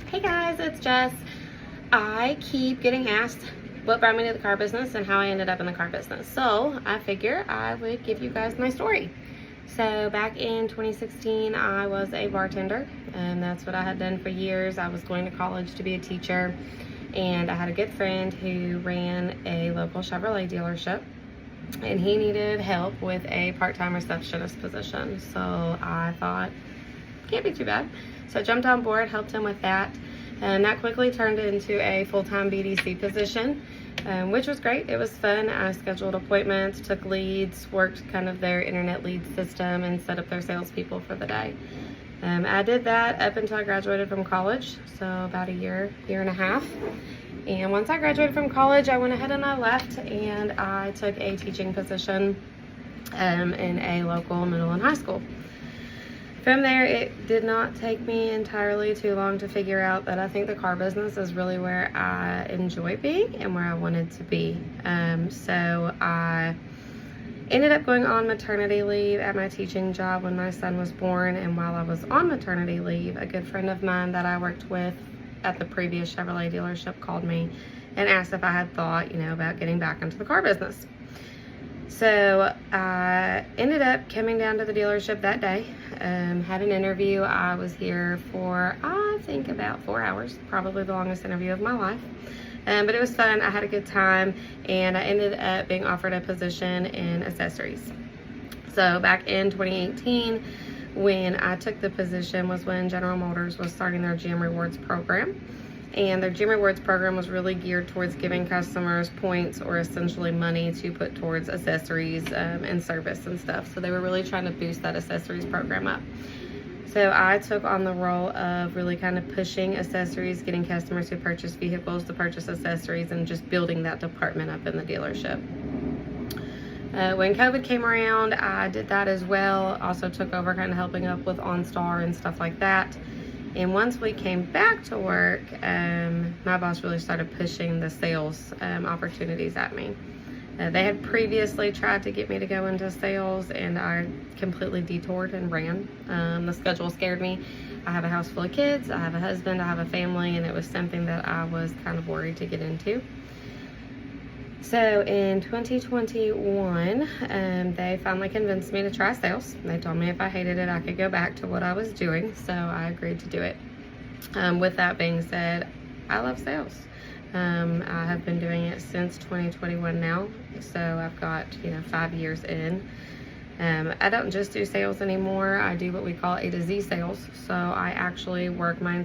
Hey guys, it's Jess. I keep getting asked what brought me to the car business and how I ended up in the car business. So I figure I would give you guys my story. So back in 2016, I was a bartender, and that's what I had done for years. I was going to college to be a teacher, and I had a good friend who ran a local Chevrolet dealership, and he needed help with a part-time receptionist position. So I thought, can't be too bad. So I jumped on board, helped him with that, and that quickly turned into a full-time BDC position, which was great. It was fun. I scheduled appointments, took leads, worked kind of their internet lead system, and set up their salespeople for the day. I did that up until I graduated from college, so about a year and a half. And once I graduated from college, I went ahead and I left, and I took a teaching position in a local middle and high school. From there, it did not take me entirely too long to figure out that I think the car business is really where I enjoy being and where I wanted to be. So I ended up going on maternity leave at my teaching job when my son was born. And while I was on maternity leave, a good friend of mine that I worked with at the previous Chevrolet dealership called me and asked if I had thought, about getting back into the car business. So I ended up coming down to the dealership that day, had an interview. I was here for, I think, about 4 hours, probably the longest interview of my life. But it was fun. I had a good time, and I ended up being offered a position in accessories. So back in 2018, when I took the position was when General Motors was starting their GM Rewards program. And their GM Rewards program was really geared towards giving customers points or essentially money to put towards accessories and service and stuff. So they were really trying to boost that accessories program up. So I took on the role of really kind of pushing accessories, getting customers who purchase vehicles to purchase accessories, and just building that department up in the dealership. When COVID came around, I did that as well. Also took over kind of helping up with OnStar and stuff like that. And once we came back to work, my boss really started pushing the sales opportunities at me. They had previously tried to get me to go into sales, and I completely detoured and ran. The schedule scared me. I have a house full of kids, I have a husband, I have a family, and it was something that I was kind of worried to get into. So in 2021, they finally convinced me to try sales. They told me if I hated it, I could go back to what I was doing. So I agreed to do it. With that being said, I love sales. I have been doing it since 2021 now. So I've got, 5 years in. I don't just do sales anymore. I do what we call A to Z sales. So I actually work my